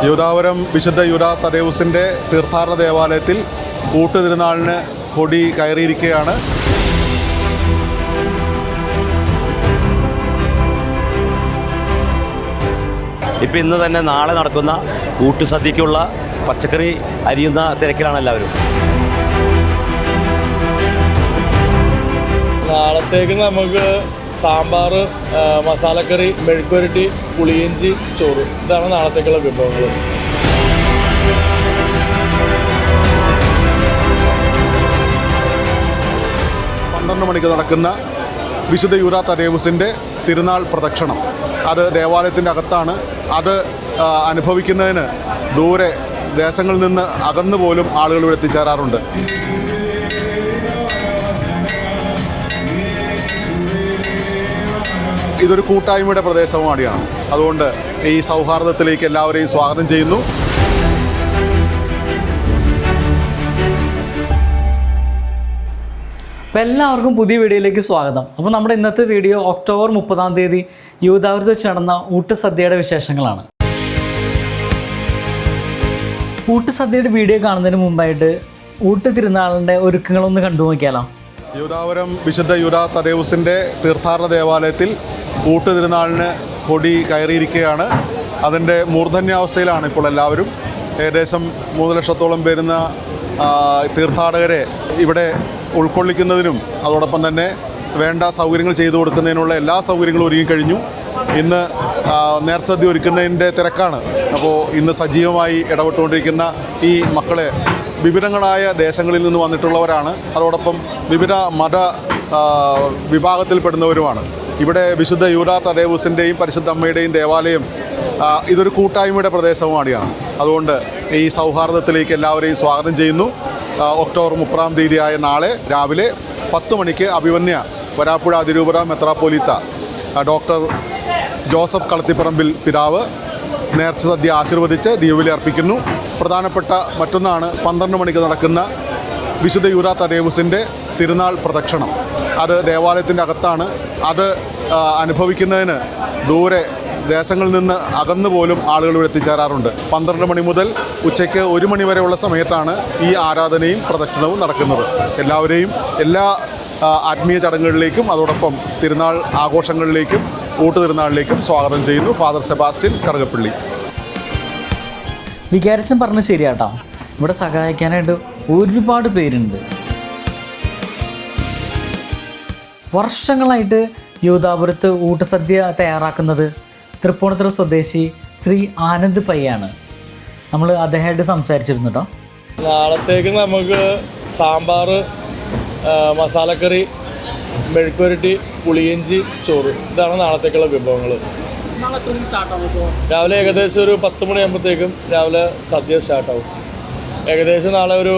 യൂദാപുരം വിശുദ്ധ യൂദാ തദേവുസിൻ്റെ തീർത്ഥാടന ദേവാലയത്തിൽ ഊട്ടുതിരുനാളിന് കൊടി കയറിയിരിക്കുകയാണ്. ഇപ്പം ഇന്ന് തന്നെ നാളെ നടക്കുന്ന ഊട്ടുസദ്യക്കുള്ള പച്ചക്കറി അരിയുന്ന തിരക്കിലാണ് എല്ലാവരും. നാളത്തേക്ക് നമുക്ക് സാമ്പാർ, മസാലക്കറി, മെഴുക്കുവരട്ടി, പുളിയിഞ്ചി, ചോറ്, ഇതാണ് നാളത്തേക്കുള്ള വിഭവങ്ങൾ. മണിക്ക് നടക്കുന്ന വിശുദ്ധ യൂദാ തദേവുസിൻ്റെ തിരുനാൾ പ്രദക്ഷിണം അത് ദേവാലയത്തിൻ്റെ അകത്താണ്. അത് അനുഭവിക്കുന്നതിന് ദൂരെ ദേശങ്ങളിൽ നിന്ന് അകന്നു പോലും ആളുകൾ ഇവിടെ എത്തിച്ചേരാറുണ്ട്. ഇതൊരു കൂട്ടായ്മയുടെ പ്രദേശവുമാണ്. അതുകൊണ്ട് ഈ സൗഹാർദ്ദത്തിലേക്ക് എല്ലാവരെയും സ്വാഗതം ചെയ്യുന്നു. അപ്പോൾ എല്ലാവർക്കും പുതിയ വീഡിയോയിലേക്ക് സ്വാഗതം. അപ്പോൾ നമ്മുടെ ഇന്നത്തെ വീഡിയോ ഒക്ടോബർ 30 യൂദാപുരത്ത് വെച്ച് നടന്ന ഊട്ടുസദ്യയുടെ വിശേഷങ്ങളാണ്. ഊട്ടുസദ്യയുടെ വീഡിയോ കാണുന്നതിന് മുമ്പായിട്ട് ഊട്ട് തിരുനാളിൻ്റെ ഒരുക്കങ്ങളൊന്ന് കണ്ടു നോക്കിയാലോ. യൂദാപുരം വിശുദ്ധ യൂദാ തദേവുസിൻ്റെ തീർത്ഥാടന ദേവാലയത്തിൽ ഊട്ടുതിരുനാളിന് കൊടി കയറിയിരിക്കുകയാണ്. അതിൻ്റെ മൂർധന്യാവസ്ഥയിലാണ് ഇപ്പോൾ എല്ലാവരും. ഏകദേശം 3 ലക്ഷത്തോളം വരുന്ന തീർത്ഥാടകരെ ഇവിടെ ഉൾക്കൊള്ളിക്കുന്നതിനും അതോടൊപ്പം തന്നെ വേണ്ട സൗകര്യങ്ങൾ ചെയ്തു കൊടുക്കുന്നതിനുള്ള എല്ലാ സൗകര്യങ്ങളും ഒരുങ്ങിക്കഴിഞ്ഞു. ഇന്ന് നേർസദ്യ ഒരുക്കുന്നതിൻ്റെ തിരക്കാണ്. അപ്പോൾ ഇന്ന് സജീവമായി ഇടപെട്ടുകൊണ്ടിരിക്കുന്ന ഈ മക്കളെ വിവിധങ്ങളായ ദേശങ്ങളിൽ നിന്ന് വന്നിട്ടുള്ളവരാണ്. അതോടൊപ്പം വിവിധ മത വിഭാഗത്തിൽപ്പെടുന്നവരുമാണ്. ഇവിടെ വിശുദ്ധ യൂദാ തദേവുസിൻ്റെയും പരിശുദ്ധ അമ്മയുടെയും ദേവാലയം ഇതൊരു കൂട്ടായ്മയുടെ പ്രദേശവുമാണ്. അതുകൊണ്ട് ഈ സൗഹാർദ്ദത്തിലേക്ക് എല്ലാവരെയും സ്വാഗതം ചെയ്യുന്നു. ഒക്ടോബർ 30 നാളെ രാവിലെ 10 മണിക്ക് അഭിമന്യ വരാപ്പുഴ അതിരൂപത മെത്രാപ്പോലീത്ത ഡോക്ടർ ജോസഫ് കളത്തിപ്പറമ്പിൽ പിതാവ് നേർച്ച സദ്യ ആശീർവദിച്ച് ദീപബലി അർപ്പിക്കുന്നു. പ്രധാനപ്പെട്ട മറ്റൊന്നാണ് 12 മണിക്ക് നടക്കുന്ന വിശുദ്ധ യൂദാ തദേവുസിൻ്റെ തിരുനാൾ പ്രദക്ഷിണം. അത് ദേവാലയത്തിൻ്റെ അകത്താണ്. അത് അനുഭവിക്കുന്നതിന് ദൂരെ ദേശങ്ങളിൽ നിന്ന് അകന്നു പോലും ആളുകൾ ഇവിടെ എത്തിച്ചേരാറുണ്ട്. 12 മണി മുതൽ ഉച്ചയ്ക്ക് 1 മണി വരെയുള്ള സമയത്താണ് ഈ ആരാധനയും പ്രദക്ഷിണവും നടക്കുന്നത്. എല്ലാവരെയും എല്ലാ ആത്മീയ ചടങ്ങുകളിലേക്കും അതോടൊപ്പം തിരുനാൾ ആഘോഷങ്ങളിലേക്കും ഊട്ടുതിരുനാളിലേക്കും സ്വാഗതം ചെയ്യുന്നു. Father Sebastian Karukappally. വികാരിച്ചൻ പറഞ്ഞത് ശരിയാട്ടോ. ഇവിടെ സഹായിക്കാനായിട്ട് ഒരുപാട് പേരുണ്ട്. വർഷങ്ങളായിട്ട് യൂദാപുരത്ത് ഊട്ടുസദ്യ തയ്യാറാക്കുന്നത് തൃപ്പൂണിത്തുറ സ്വദേശി ശ്രീ ആനന്ദ് പയ്യാണ്. നമ്മൾ അദ്ദേഹമായിട്ട് സംസാരിച്ചിരുന്നു കേട്ടോ. നാളത്തേക്ക് നമുക്ക് സാമ്പാർ, മസാലക്കറി, മെഴുക്കുവരട്ടി, പുളിയിഞ്ചി, ചോറ്, ഇതാണ് നാളത്തേക്കുള്ള വിഭവങ്ങൾ. രാവിലെ ഏകദേശം ഒരു 10 മണിയാകുമ്പോഴത്തേക്കും രാവിലെ സദ്യ സ്റ്റാർട്ടാവും. ഏകദേശം നാളെ ഒരു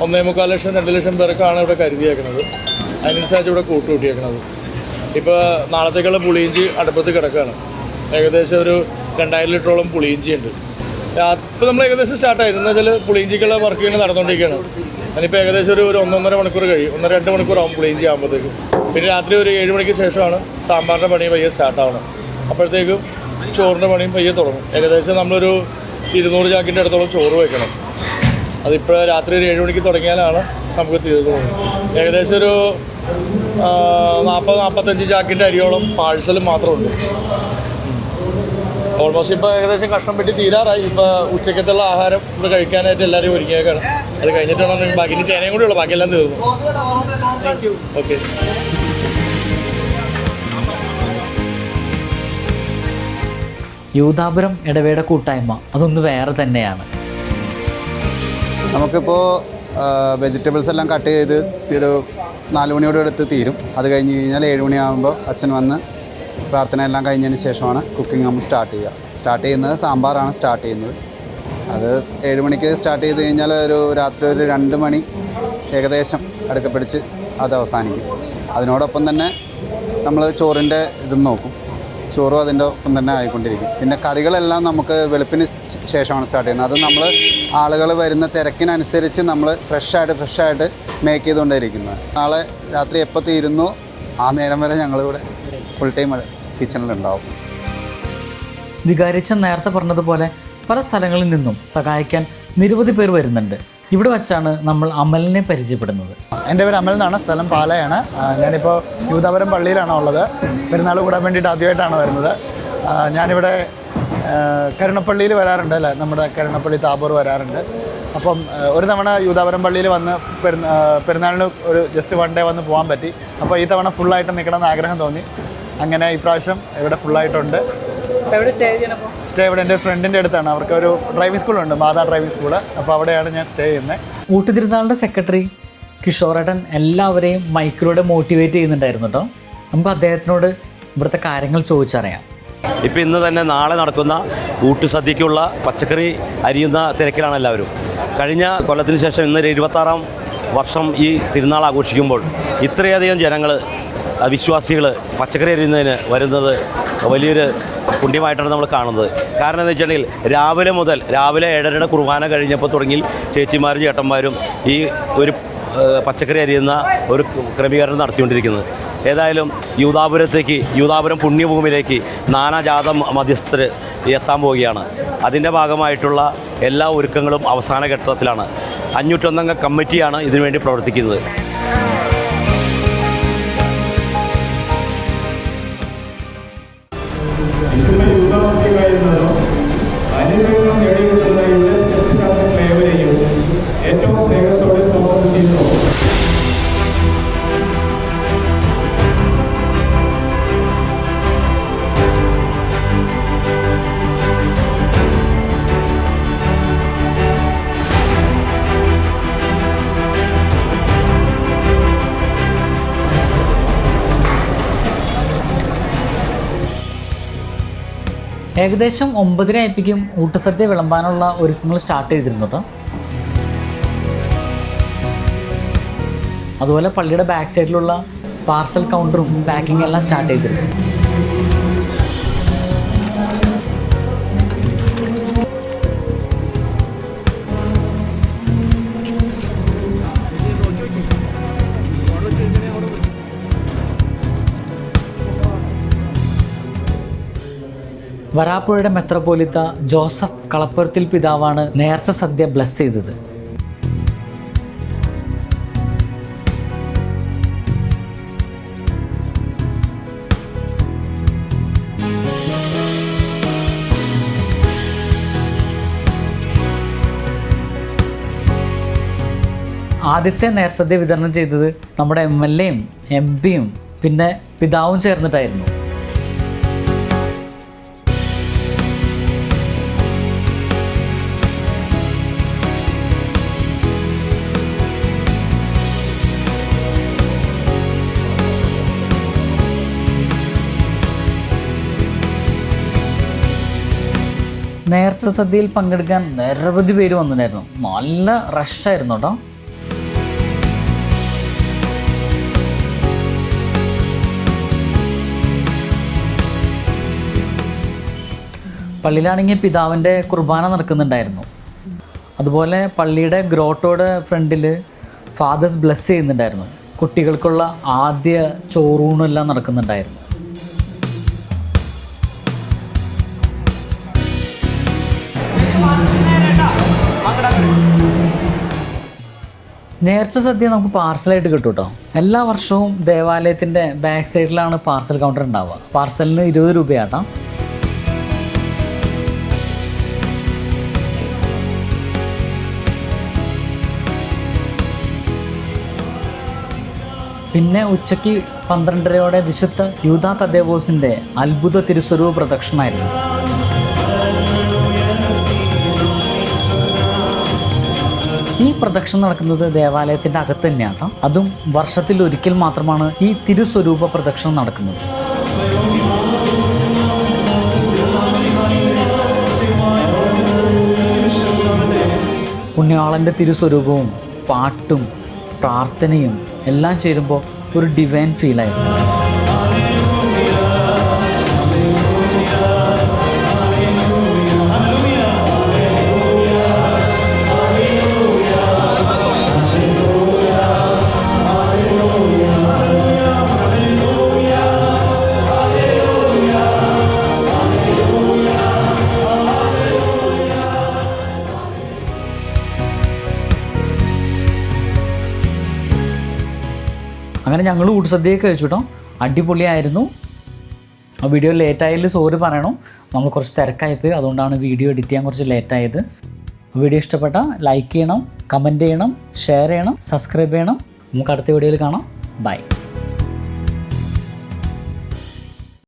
1.25 ലക്ഷം 2 ലക്ഷം പേർക്കാണ് ഇവിടെ കരുതിയേക്കുന്നത്. അതിനനുസരിച്ച് ഇവിടെ കൂട്ടുകൂട്ടിയേക്കുന്നത്. ഇപ്പോൾ നാളത്തേക്കുള്ള പുളിയിഞ്ചി അടുപ്പത്ത് കിടക്കുകയാണ്. ഏകദേശം ഒരു 2000 ലിറ്ററോളം പുളിയിഞ്ചി ഉണ്ട്. ഇപ്പോൾ നമ്മൾ ഏകദേശം സ്റ്റാർട്ടായി. എന്ന് വെച്ചാൽ പുളിയിഞ്ചിക്കുള്ള വർക്കുകൾ നടന്നുകൊണ്ടിരിക്കുകയാണ്. അതിനിപ്പോൾ ഏകദേശം ഒരു 1-1.5 മണിക്കൂർ കഴിയും. 1-2 മണിക്കൂറാവും പുളിയിഞ്ചി ആകുമ്പോഴത്തേക്കും. പിന്നെ രാത്രി ഒരു 7 മണിക്ക് ശേഷമാണ് സാമ്പാറിൻ്റെ പണി പയ്യെ സ്റ്റാർട്ടാവണം. അപ്പോഴത്തേക്കും ചോറിൻ്റെ പണിയും പയ്യെ തുടങ്ങും. ഏകദേശം നമ്മളൊരു 200 ചാക്കിൻ്റെ അടുത്തോളം ചോറ് വയ്ക്കണം. അതിപ്പോൾ രാത്രി ഒരു 7 മണിക്ക് തുടങ്ങിയാലാണ് നമുക്ക് തീർന്നു. ഏകദേശം ഒരു 40-45 ചാക്കിൻ്റെ അരിയോളം പാഴ്സലും മാത്രമുണ്ട്. ഓൾമോസ്റ്റ് ഇപ്പോൾ ഏകദേശം കഷ്ണം പെട്ടി തീരാറായി. ഇപ്പോൾ ഉച്ചക്കത്തുള്ള ആഹാരം ഇവിടെ കഴിക്കാനായിട്ട് എല്ലാവരും ഒരുങ്ങിയേക്കാണ്. അത് കഴിഞ്ഞിട്ടാണ് ബാക്കി ചേനയും കൂടി ഉള്ളൂ. ബാക്കിയെല്ലാം തീർന്നു. ഓക്കെ. യൂദാപുരം ഇടവേട കൂട്ടായ്മ അതൊന്ന് വേറെ തന്നെയാണ്. നമുക്കിപ്പോൾ വെജിറ്റബിൾസ് എല്ലാം കട്ട് ചെയ്ത് ഒരു 4 മണിയോട് അടുത്ത് തീരും. അത് കഴിഞ്ഞ് കഴിഞ്ഞാൽ 7 മണിയാകുമ്പോൾ അച്ഛൻ വന്ന് പ്രാർത്ഥന എല്ലാം കഴിഞ്ഞതിന് ശേഷമാണ് കുക്കിംഗ് നമ്മൾ സ്റ്റാർട്ട് ചെയ്യുന്നത്. സാമ്പാറാണ് സ്റ്റാർട്ട് ചെയ്യുന്നത്. അത് 7 മണിക്ക് സ്റ്റാർട്ട് ചെയ്ത് കഴിഞ്ഞാൽ രാത്രി ഒരു 2 മണി ഏകദേശം അടുക്ക പിടിച്ച് അത് അവസാനിക്കും. അതിനോടൊപ്പം തന്നെ നമ്മൾ ചോറിൻ്റെ ഇതും നോക്കും. ചോറും അതിൻ്റെ ഒപ്പം തന്നെ ആയിക്കൊണ്ടിരിക്കും. പിന്നെ കറികളെല്ലാം നമുക്ക് വെളുപ്പിന് ശേഷമാണ് സ്റ്റാർട്ട് ചെയ്യുന്നത്. അത് നമ്മൾ ആളുകൾ വരുന്ന തിരക്കിനനുസരിച്ച് നമ്മൾ ഫ്രഷായിട്ട് മേക്ക് ചെയ്തുകൊണ്ടിരിക്കുന്നത്. നാളെ രാത്രി എപ്പോൾ തീരുന്നു ആ നേരം വരെ ഞങ്ങളിവിടെ ഫുൾ ടൈം കിച്ചണിലുണ്ടാവും. വികാരിച്ചൻ നേരത്തെ പറഞ്ഞതുപോലെ പല സ്ഥലങ്ങളിൽ നിന്നും സഹായിക്കാൻ നിരവധി പേർ വരുന്നുണ്ട്. ഇവിടെ വച്ചാണ് നമ്മൾ അമലിനെ പരിചയപ്പെടുന്നത്. എൻ്റെ പേര് അമൽ എന്നാണ്, സ്ഥലം പാലയാണ്. ഞാനിപ്പോൾ യൂദാപുരം പള്ളിയിലാണ് ഉള്ളത്. പെരുന്നാൾ കൂടാൻ വേണ്ടിയിട്ട് ആദ്യമായിട്ടാണ് വരുന്നത്. ഞാനിവിടെ കരുണപ്പള്ളിയിൽ വരാറുണ്ട്, അല്ലേ, നമ്മുടെ കരുണപ്പള്ളി താബോർ വരാറുണ്ട്. അപ്പം ഒരു തവണ യൂദാപുരം പള്ളിയിൽ വന്ന് പെരുന്നാളിന് ഒരു ജസ്റ്റ് 1 ഡേ വന്ന് പോകാൻ പറ്റി. അപ്പോൾ ഈ തവണ ഫുള്ളായിട്ട് നിൽക്കണമെന്ന് ആഗ്രഹം തോന്നി. അങ്ങനെ ഇപ്രാവശ്യം ഇവിടെ ഫുള്ളായിട്ടുണ്ട്. സ്റ്റേ ഇവിടെ എൻ്റെ ഫ്രണ്ടിൻ്റെ അടുത്താണ്. അവർക്ക് ഒരു ഡ്രൈവിംഗ് സ്കൂളുണ്ട്, മാതാ ഡ്രൈവിംഗ് സ്കൂള്. അപ്പോൾ അവിടെയാണ് ഞാൻ സ്റ്റേ ചെയ്യുന്നത്. ഊട്ടി തിരുനാളിൻ്റെ സെക്രട്ടറി കിഷോറേട്ടൻ എല്ലാവരെയും മൈക്കിലൂടെ മോട്ടിവേറ്റ് ചെയ്യുന്നുണ്ടായിരുന്നു കേട്ടോ. നമുക്ക് അദ്ദേഹത്തിനോട് ഇവിടുത്തെ കാര്യങ്ങൾ ചോദിച്ചറിയാം. ഇപ്പം ഇന്ന് തന്നെ നാളെ നടക്കുന്ന ഊട്ട് സദ്യക്കുള്ള പച്ചക്കറി അരിയുന്ന തിരക്കിലാണ് എല്ലാവരും. കഴിഞ്ഞ കൊല്ലത്തിന് ശേഷം ഇന്ന് 26ാം വർഷം ഈ തിരുനാൾ ആഘോഷിക്കുമ്പോൾ ഇത്രയധികം ജനങ്ങൾ, വിശ്വാസികൾ പച്ചക്കറി അരിയുന്നതിന് വരുന്നത് വലിയൊരു പുണ്യമായിട്ടാണ് നമ്മൾ കാണുന്നത്. കാരണം എന്ന് വെച്ചിട്ടുണ്ടെങ്കിൽ രാവിലെ 7:30 കുർബാന കഴിഞ്ഞപ്പോൾ തുടങ്ങി ചേച്ചിമാരും ചേട്ടന്മാരും ഈ ഒരു പച്ചക്കറി അരിയുന്ന ഒരു ക്രമീകരണം നടത്തിക്കൊണ്ടിരിക്കുന്നത്. ഏതായാലും യൂദാപുരം പുണ്യഭൂമിയിലേക്ക് നാനാജാത മധ്യസ്ഥർ എത്താൻ പോവുകയാണ്. അതിൻ്റെ ഭാഗമായിട്ടുള്ള എല്ലാ ഒരുക്കങ്ങളും അവസാന ഘട്ടത്തിലാണ്. 501 അംഗ കമ്മിറ്റിയാണ് ഇതിനുവേണ്ടി പ്രവർത്തിക്കുന്നത്. ഏറ്റവും സ്നേഹത്തോടെ സ്വാഗതം ചെയ്യുന്നു. ഏകദേശം 9:30 ആയപ്പോഴേക്കും ഊട്ടുസദ്യ വിളമ്പാനുള്ള ഒരുക്കങ്ങൾ സ്റ്റാർട്ട് ചെയ്തിരുന്നു കേട്ടോ. അതുപോലെ പള്ളിയുടെ ബാക്ക് സൈഡിലുള്ള പാർസൽ കൗണ്ടറും പാക്കിംഗ് എല്ലാം സ്റ്റാർട്ട് ചെയ്തിരുന്നു. വരാപ്പുഴയുടെ മെത്രോപൊലിത്ത ജോസഫ് കളപ്പുരത്തിൽ പിതാവാണ് നേർച്ച സദ്യ ബ്ലസ് ചെയ്തത്. ആദ്യത്തെ നേർസദ്യ വിതരണം ചെയ്തത് നമ്മുടെ MLAയും MP-യും പിന്നെ പിതാവും ചേർന്നിട്ടായിരുന്നു. നേർച്ച സദ്യയിൽ പങ്കെടുക്കാൻ നിരവധി പേര് വന്നിട്ടുണ്ടായിരുന്നു. നല്ല റഷായിരുന്നു കേട്ടോ. പള്ളിയിലാണെങ്കിൽ പിതാവിൻ്റെ കുർബാന നടക്കുന്നുണ്ടായിരുന്നു. അതുപോലെ പള്ളിയുടെ ഗ്രോട്ടോയുടെ ഫ്രണ്ടിൽ ഫാദേഴ്സ് ബ്ലെസ് ചെയ്യുന്നുണ്ടായിരുന്നു. കുട്ടികൾക്കുള്ള ആദ്യ ചോറൂണെല്ലാം നടക്കുന്നുണ്ടായിരുന്നു. നേർച്ച സദ്യ നമുക്ക് പാർസലായിട്ട് കിട്ടും കേട്ടോ. എല്ലാ വർഷവും ദേവാലയത്തിൻ്റെ ബാക്ക് സൈഡിലാണ് പാർസൽ കൗണ്ടർ ഉണ്ടാവുക. പാർസലിന് 20 രൂപയാട്ടോ. പിന്നെ ഉച്ചയ്ക്ക് 12:30 വിശുദ്ധ യൂദാ തദ്ദേവോസിൻ്റെ അത്ഭുത തിരുസ്വരൂപ പ്രദക്ഷിണമായിരുന്നു. ഈ പ്രദക്ഷിണം നടക്കുന്നത് ദേവാലയത്തിൻ്റെ അകത്ത് തന്നെയാണ്. അതും വർഷത്തിൽ ഒരിക്കൽ മാത്രമാണ് ഈ തിരുസ്വരൂപ പ്രദക്ഷിണം നടക്കുന്നത്. പുണ്യാളൻ്റെ തിരുസ്വരൂപവും പാട്ടും പ്രാർത്ഥനയും എല്ലാം ചേരുമ്പോൾ ഒരു ഡിവൈൻ ഫീലായിരുന്നു. അങ്ങനെ ഞങ്ങൾ ഊട്ടുസദ്യയൊക്കെ കഴിച്ചു കേട്ടോ. അടിപൊളിയായിരുന്നു. ആ വീഡിയോ ലേറ്റായതിൽ സോറി പറയണം. നമ്മൾ കുറച്ച് തിരക്കായിപ്പോയി, അതുകൊണ്ടാണ് വീഡിയോ എഡിറ്റ് ചെയ്യാൻ കുറച്ച് ലേറ്റായത്. വീഡിയോ ഇഷ്ടപ്പെട്ടാൽ ലൈക്ക് ചെയ്യണം, കമൻറ്റ് ചെയ്യണം, ഷെയർ ചെയ്യണം, സബ്സ്ക്രൈബ് ചെയ്യണം. നമുക്ക് അടുത്ത വീഡിയോയിൽ കാണാം. ബൈ.